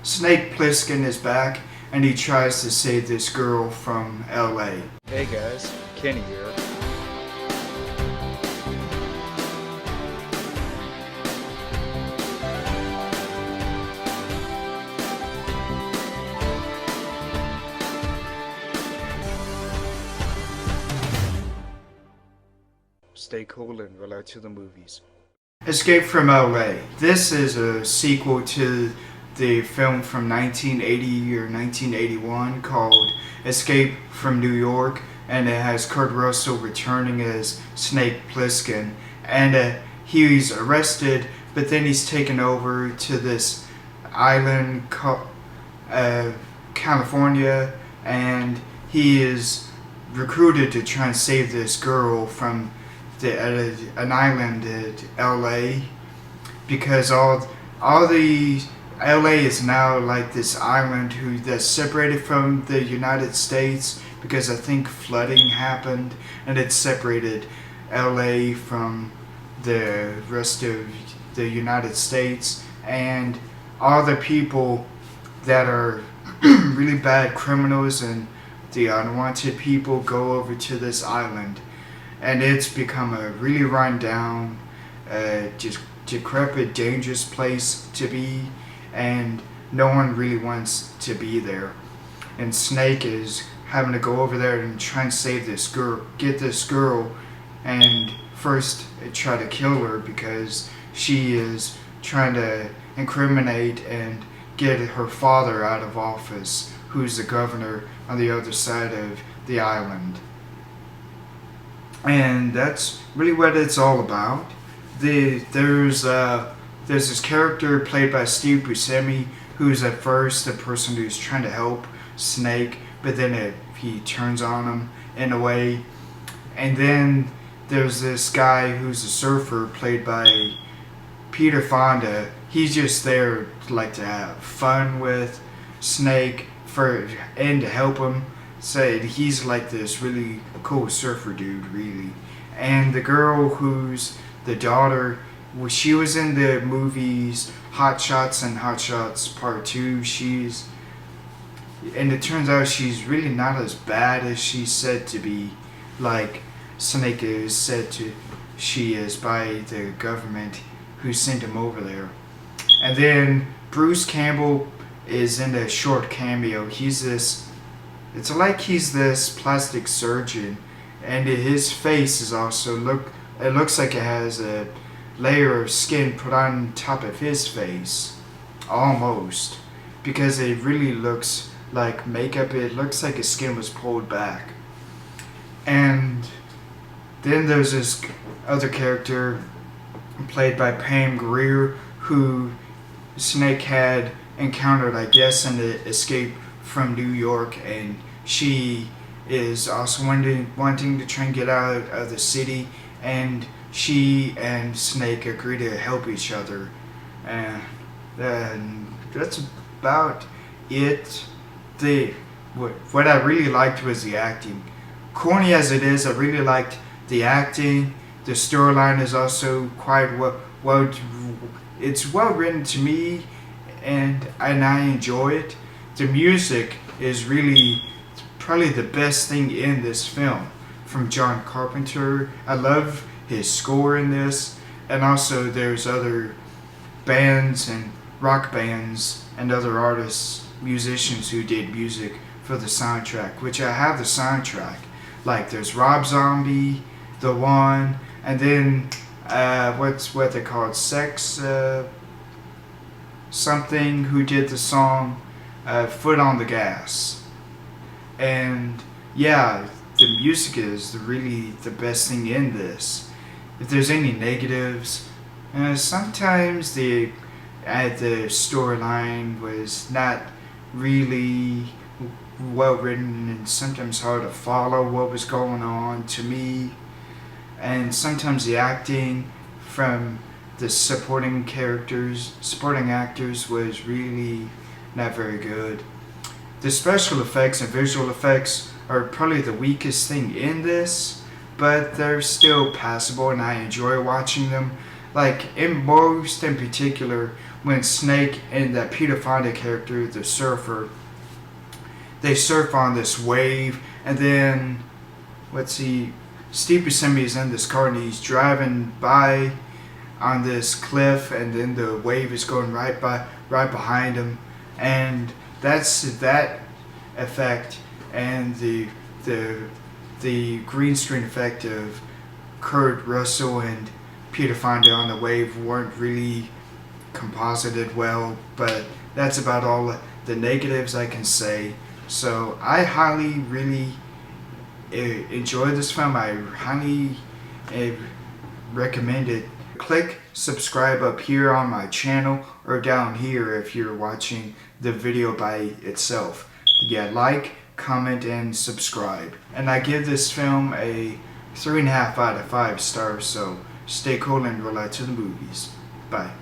Snake Plissken is back, and he tries to save this girl from LA. Hey guys, Kenny here. Stay cool and relax to the movies. Escape from LA. This is a sequel to the film from 1980 or 1981 called Escape from New York, and it has Kurt Russell returning as Snake Plissken, and he's arrested, but then he's taken over to this island called California, and he is recruited to try and save this girl from an island at LA, because all the LA is now like this island that's separated from the United States, because I think flooding happened and it separated LA from the rest of the United States, and all the people that are really bad criminals and the unwanted people go over to this island. And it's become a really run down, just decrepit, dangerous place to be, and no one really wants to be there. And Snake is having to go over there and try and save this girl, get this girl, and first try to kill her because she is trying to incriminate and get her father out of office, who's the governor on the other side of the island. And that's really what it's all about. There's this character played by Steve Buscemi, who's at first the person who's trying to help Snake, but then he turns on him in a way. And then there's this guy who's a surfer played by Peter Fonda. He's just there to have fun with Snake and to help him. So he's like this really cool surfer dude, really. And the girl who's the daughter, she was in the movies Hot Shots and Hot Shots Part 2. And it turns out she's really not as bad as she's said to be, like Snake is said to she is by the government who sent him over there. And then Bruce Campbell is in a short cameo. It's like he's this plastic surgeon, and his face is also it looks like it has a layer of skin put on top of his face, almost, because it really looks like makeup. It looks like his skin was pulled back. And then there's this other character played by Pam Grier, who Snake had encountered, I guess, in the Escape from New York, and she is also wanting to try and get out of the city, and she and Snake agree to help each other, and that's about it. What I really liked was the acting. Corny as it is, I really liked the acting. The storyline is also quite well. It's well written to me, and I enjoy it. The music is really probably the best thing in this film from John Carpenter. I love his score in this, and also there's other bands and rock bands and other artists, musicians who did music for the soundtrack, which I have the soundtrack. Like there's Rob Zombie, The One, and then what they call it, Sex something, who did the song Foot on the Gas. And yeah, the music is really the best thing in this. If there's any negatives, sometimes the storyline was not really well written, and sometimes hard to follow what was going on to me. And sometimes the acting from the supporting actors was really not very good. The special effects and visual effects are probably the weakest thing in this, but they're still passable and I enjoy watching them. Like in particular, when Snake and that Peter Fonda character, the surfer, they surf on this wave, and then Steve Buscemi is in this car and he's driving by on this cliff, and then the wave is going right behind him, and that's that effect, and the green screen effect of Kurt Russell and Peter Fonda on the wave weren't really composited well, but that's about all the negatives I can say. So I highly really enjoy this film. I highly recommend it. Click subscribe up here on my channel or down here if you're watching the video by itself. Yeah, like, comment, and subscribe. And I give this film a 3.5 out of 5 stars, so stay cool and roll out to the movies. Bye.